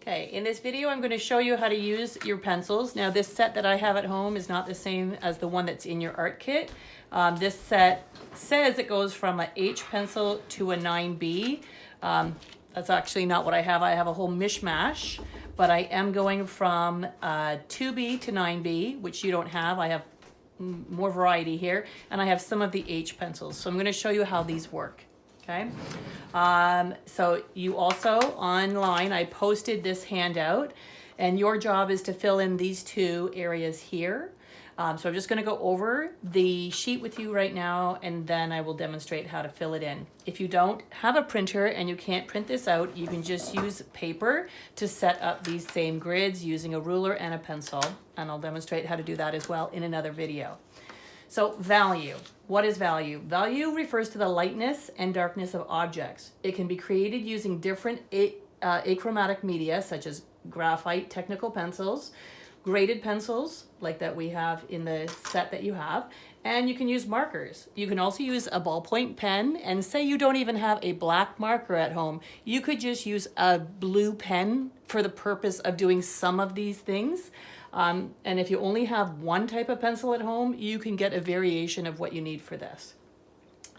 Okay, in this video I'm going to show you how to use your pencils. Now this set that I have at home is not the same as the one that's in your art kit. This set says it goes from a H pencil to a 9B. That's actually not what I have. I have a whole mishmash, but I am going from 2B to 9B, which you don't have. I have more variety here, and I have some of the H pencils. So I'm going to show you how these work. Okay, so you also online, I posted this handout, and your job is to fill in these two areas here. So I'm just going to go over the sheet with you right now, and then I will demonstrate how to fill it in. If you don't have a printer and you can't print this out, you can just use paper to set up these same grids using a ruler and a pencil, and I'll demonstrate how to do that as well in another video. So value. What is value? Value refers to the lightness and darkness of objects. It can be created using different achromatic media such as graphite technical pencils, graded pencils like that we have in the set that you have, and you can use markers. You can also use a ballpoint pen, and say you don't even have a black marker at home, you could just use a blue pen for the purpose of doing some of these things. And if you only have one type of pencil at home, you can get a variation of what you need for this.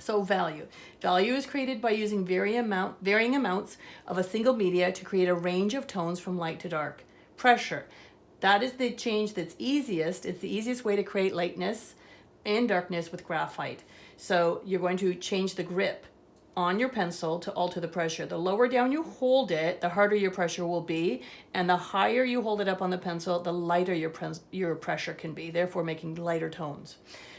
So value. Value is created by using varying amounts of a single media to create a range of tones from light to dark. Pressure. That is the change that's easiest. It's the easiest way to create lightness and darkness with graphite. So you're going to change the grip on your pencil to alter the pressure. The lower down you hold it, the harder your pressure will be, and the higher you hold it up on the pencil, the lighter your pressure can be, therefore making lighter tones.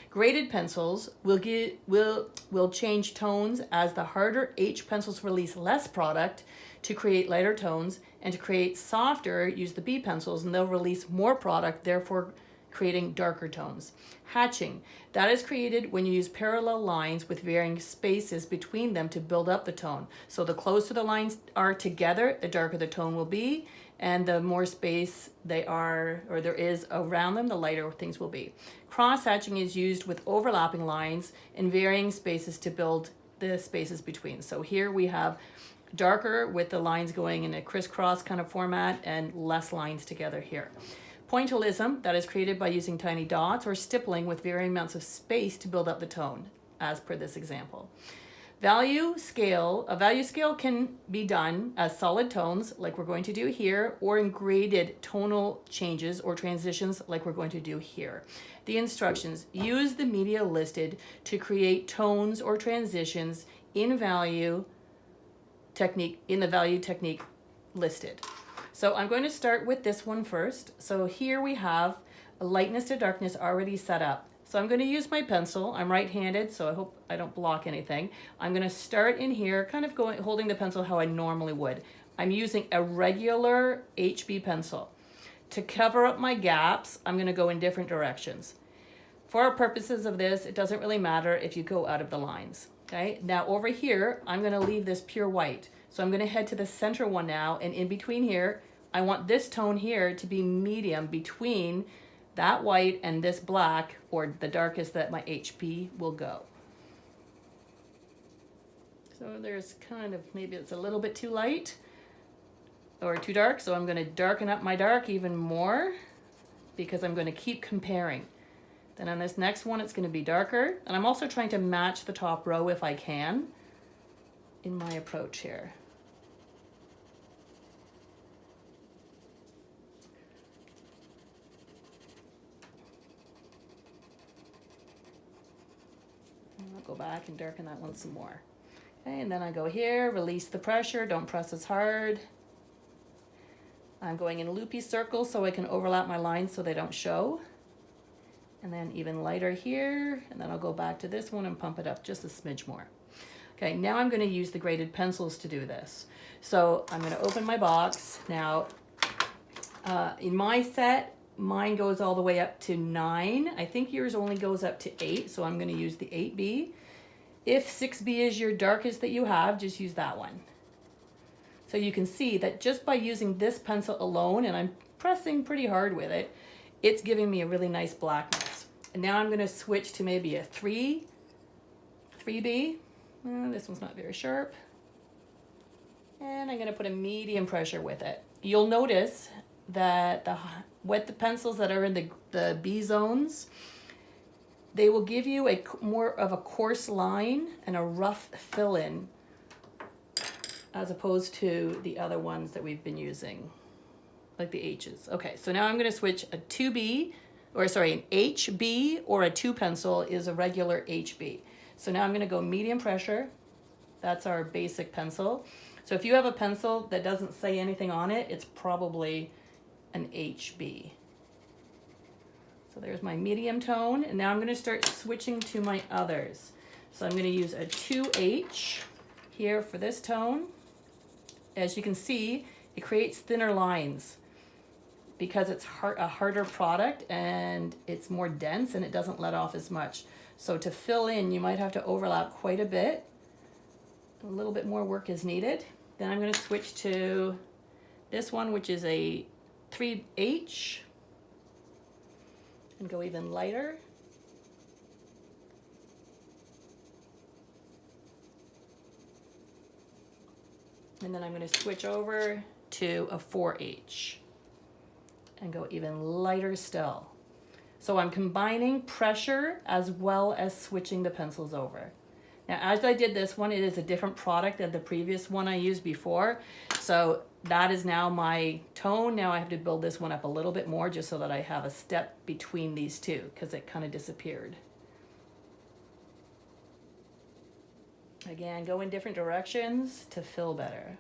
Graded pencils will change tones as the harder H pencils release less product to create lighter tones, and to create softer, use the B pencils, and they'll release more product, therefore creating darker tones. Hatching. That is created when you use parallel lines with varying spaces between them to build up the tone. So the closer the lines are together, the darker the tone will be, and the more space they are, or there is around them, the lighter things will be. Cross-hatching is used with overlapping lines in varying spaces to build the spaces between. So here we have darker with the lines going in a crisscross kind of format and less lines together here. Pointillism, that is created by using tiny dots or stippling with varying amounts of space to build up the tone, as per this example. Value scale, a value scale can be done as solid tones, like we're going to do here, or in graded tonal changes or transitions, like we're going to do here. The instructions: use the media listed to create tones or transitions in the value technique listed. So I'm going to start with this one first. So here we have a lightness to darkness already set up. So I'm going to use my pencil. I'm right-handed, so I hope I don't block anything. I'm going to start in here, kind of holding the pencil how I normally would. I'm using a regular HB pencil. To cover up my gaps, I'm going to go in different directions. For our purposes of this, it doesn't really matter if you go out of the lines. Okay, now over here, I'm going to leave this pure white. So I'm going to head to the center one now, and in between here, I want this tone here to be medium between that white and this black, or the darkest that my HB will go. So there's kind of, maybe it's a little bit too light or too dark, so I'm going to darken up my dark even more because I'm going to keep comparing. Then on this next one, it's going to be darker, and I'm also trying to match the top row if I can in my approach here. I'll go back and darken that one some more. Okay, and then I go here, release the pressure, don't press as hard. I'm going in loopy circles so I can overlap my lines so they don't show. And then even lighter here, and then I'll go back to this one and pump it up just a smidge more. Okay, now I'm going to use the graded pencils to do this. So I'm going to open my box. Now, in my set, mine goes all the way up to 9. I think yours only goes up to 8, so I'm going to use the 8B. If 6B is your darkest that you have, just use that one. So you can see that just by using this pencil alone, and I'm pressing pretty hard with it, it's giving me a really nice blackness. And now I'm going to switch to maybe a 3B. This one's not very sharp. And I'm going to put a medium pressure with it. you'll notice that with the pencils that are in the B zones, they will give you a more of a coarse line and a rough fill-in as opposed to the other ones that we've been using, like the H's. Okay, so now I'm gonna switch an HB or a 2 pencil is a regular HB. So now I'm gonna go medium pressure. That's our basic pencil. So if you have a pencil that doesn't say anything on it, it's probably an HB. So there's my medium tone, and now I'm gonna start switching to my others. So I'm gonna use a 2H here for this tone. As you can see, it creates thinner lines because it's a harder product and it's more dense and it doesn't let off as much. So to fill in, you might have to overlap quite a bit. A little bit more work is needed. Then I'm gonna switch to this one, which is a 3H, and go even lighter. And then I'm going to switch over to a 4H and go even lighter still. So I'm combining pressure as well as switching the pencils over. Now, as I did this one, it is a different product than the previous one I used before. So that is now my tone. Now I have to build this one up a little bit more just so that I have a step between these two because it kind of disappeared. Again, go in different directions to fill better.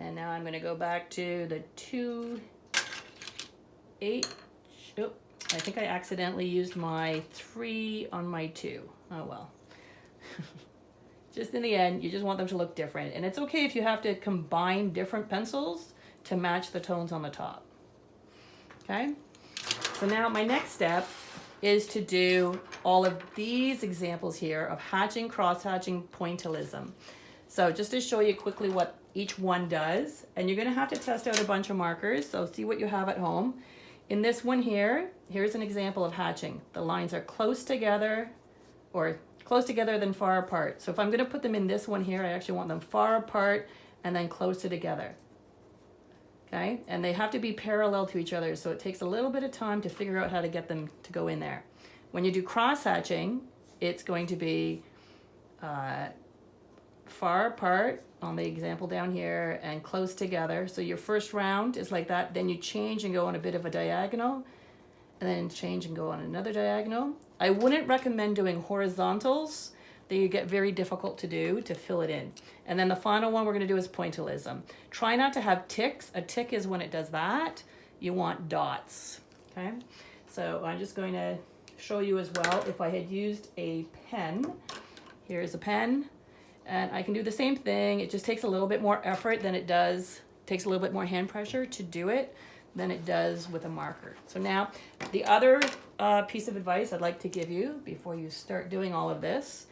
And now I'm going to go back to the 2H. Oh, I think I accidentally used my 3 on my 2. Oh well. Just in the end, you just want them to look different. And it's okay if you have to combine different pencils to match the tones on the top. Okay? So now my next step is to do all of these examples here of hatching, cross-hatching, pointillism. So just to show you quickly what each one does, and you're gonna have to test out a bunch of markers, so see what you have at home. In this one here, here's an example of hatching. The lines are close together, or close together then far apart. So if I'm gonna put them in this one here, I actually want them far apart and then closer together. Okay, and they have to be parallel to each other, so it takes a little bit of time to figure out how to get them to go in there. When you do cross-hatching, it's going to be far apart on the example down here and close together. So your first round is like that, then you change and go on a bit of a diagonal, and then change and go on another diagonal. I wouldn't recommend doing horizontals. They get very difficult to do to fill it in. And then the final one we're going to do is pointillism. Try not to have ticks. A tick is when it does that. You want dots. Okay, so I'm just going to show you as well. If I had used a pen, here's a pen, and I can do the same thing. It just takes a little bit more effort than it does, takes a little bit more hand pressure to do it than it does with a marker. So now the other piece of advice I'd like to give you before you start doing all of this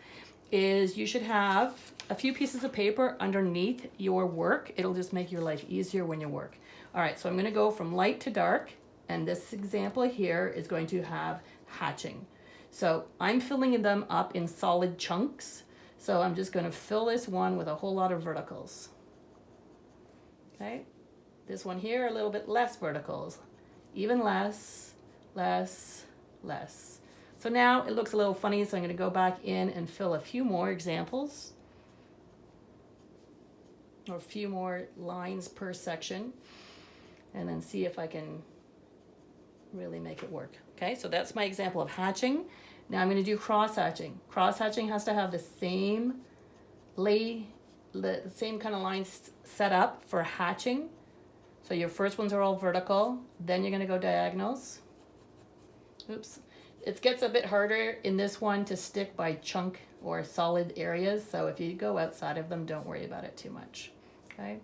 is you should have a few pieces of paper underneath your work. It'll just make your life easier when you work. All right, so I'm gonna go from light to dark, and this example here is going to have hatching. So I'm filling them up in solid chunks. So I'm just gonna fill this one with a whole lot of verticals. Okay, this one here, a little bit less verticals, even less, less, less. So now it looks a little funny, so I'm going to go back in and fill a few more examples, or a few more lines per section, and then see if I can really make it work. Okay, so that's my example of hatching. Now I'm going to do cross-hatching. Cross-hatching has to have the same kind of lines set up for hatching. So your first ones are all vertical, then you're going to go diagonals. Oops. It gets a bit harder in this one to stick by chunk or solid areas, so if you go outside of them, don't worry about it too much. Okay,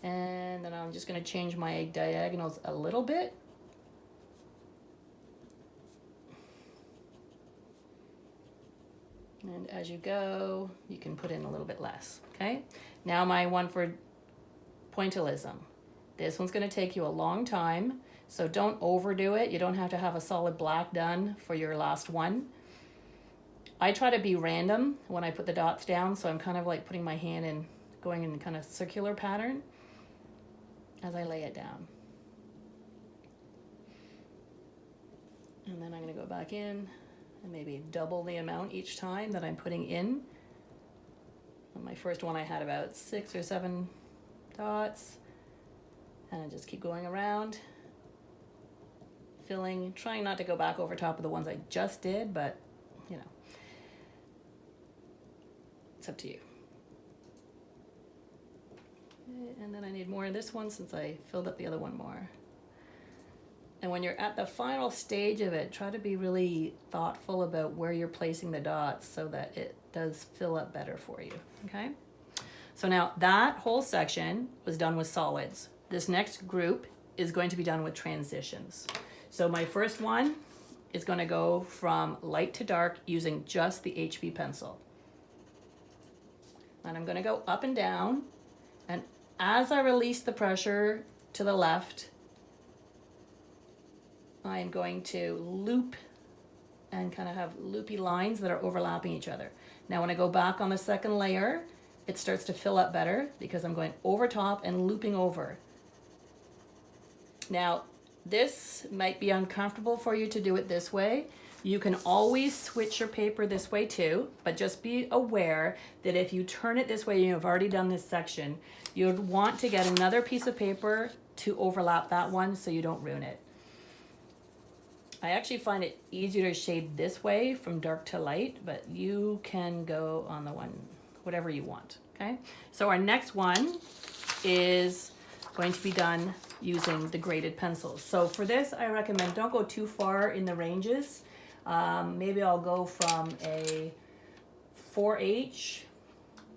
and then I'm just going to change my diagonals a little bit. And as you go, you can put in a little bit less. Okay, now my one for pointillism. This one's going to take you a long time. So don't overdo it. You don't have to have a solid black done for your last one. I try to be random when I put the dots down, so I'm kind of like putting my hand in going in kind of circular pattern as I lay it down. And then I'm going to go back in and maybe double the amount each time that I'm putting in. On my first one I had about 6 or 7 dots, and I just keep going around, filling, trying not to go back over top of the ones I just did, but you know, it's up to you. And then I need more of this one since I filled up the other one more. And when you're at the final stage of it, try to be really thoughtful about where you're placing the dots so that it does fill up better for you, okay? So now that whole section was done with solids. This next group is going to be done with transitions. So my first one is going to go from light to dark using just the HB pencil. And I'm going to go up and down, and as I release the pressure to the left, I'm going to loop and kind of have loopy lines that are overlapping each other. Now when I go back on the second layer, it starts to fill up better because I'm going over top and looping over. Now this might be uncomfortable for you to do it this way. You can always switch your paper this way too, but just be aware that if you turn it this way, you've already done this section, you'd want to get another piece of paper to overlap that one so you don't ruin it. I actually find it easier to shade this way from dark to light, but you can go on the one, whatever you want, okay? So our next one is going to be done using the graded pencils. So for this, I recommend don't go too far in the ranges. Maybe I'll go from a 4H,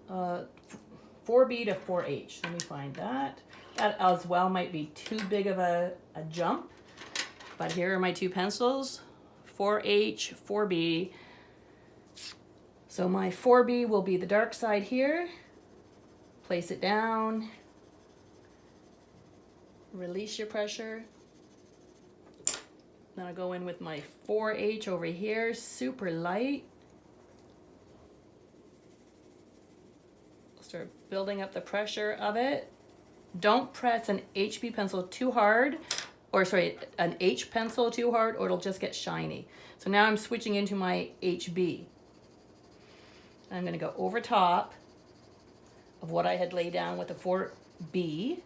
4B to 4H. Let me find that. That as well might be too big of a jump. But here are my two pencils, 4H, 4B. So my 4B will be the dark side here. Place it down. Release your pressure. Then I'll go in with my 4H over here, super light. Start building up the pressure of it. Don't press an HB pencil too hard, or sorry, an H pencil too hard, or it'll just get shiny. So now I'm switching into my HB. I'm gonna go over top of what I had laid down with the 4B.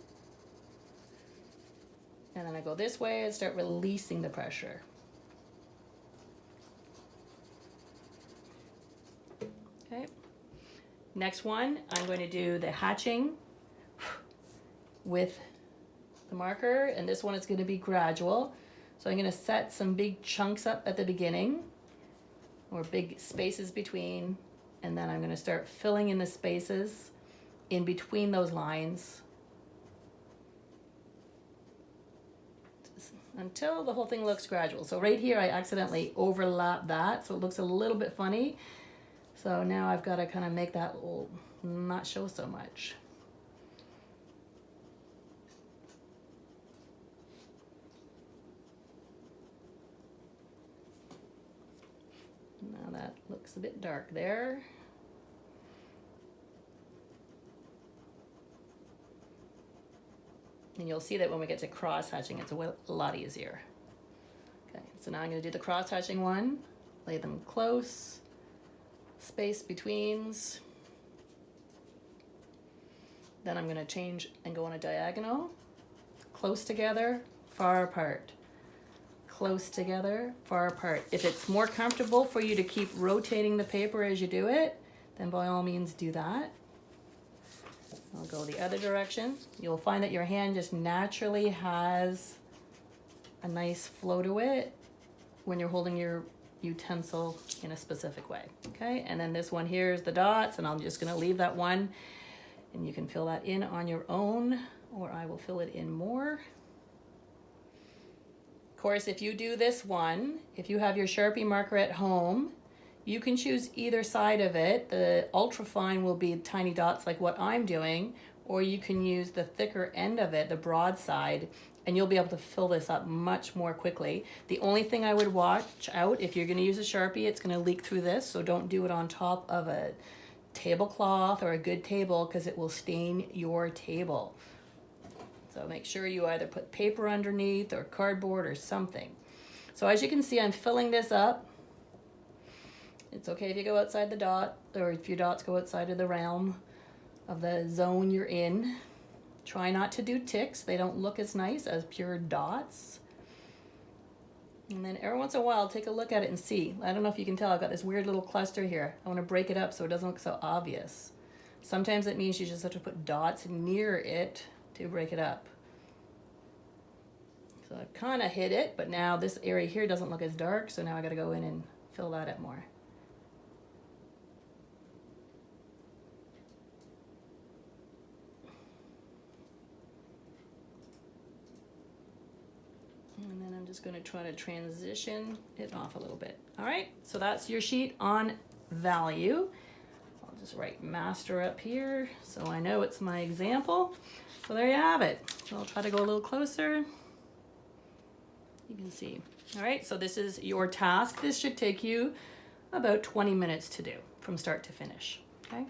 And then I go this way and start releasing the pressure. Okay. Next one, I'm going to do the hatching with the marker, and this one is going to be gradual. So I'm going to set some big chunks up at the beginning, or big spaces between, and then I'm going to start filling in the spaces in between those lines until the whole thing looks gradual. So right here I accidentally overlap that, so it looks a little bit funny. So now I've got to kind of make that not show so much. Now that looks a bit dark there. And you'll see that when we get to cross hatching, it's a lot easier. Okay, so now I'm going to do the cross hatching one. Lay them close, space betweens. Then I'm going to change and go on a diagonal. Close together, far apart. Close together, far apart. If it's more comfortable for you to keep rotating the paper as you do it, then by all means do that. I'll go the other direction. You'll find that your hand just naturally has a nice flow to it when you're holding your utensil in a specific way. Okay, and then this one here is the dots, and I'm just going to leave that one, and you can fill that in on your own, or I will fill it in more. Of course, if you do this one, if you have your Sharpie marker at home, you can choose either side of it. The ultra fine will be tiny dots like what I'm doing, or you can use the thicker end of it, the broad side, and you'll be able to fill this up much more quickly. The only thing I would watch out, if you're going to use a Sharpie, it's going to leak through this, so don't do it on top of a tablecloth or a good table because it will stain your table. So make sure you either put paper underneath or cardboard or something. So as you can see, I'm filling this up. It's okay if you go outside the dot, or if your dots go outside of the realm of the zone you're in. Try not to do ticks. They don't look as nice as pure dots. And then every once in a while, take a look at it and see. I don't know if you can tell, I've got this weird little cluster here. I want to break it up so it doesn't look so obvious. Sometimes it means you just have to put dots near it to break it up. So I've kind of hid it, but now this area here doesn't look as dark, so now I got to go in and fill that up more. And then I'm just going to try to transition it off a little bit. All right, so that's your sheet on value. I'll just write master up here so I know it's my example. So there you have it. So I'll try to go a little closer. You can see. All right, so this is your task. This should take you about 20 minutes to do from start to finish, okay?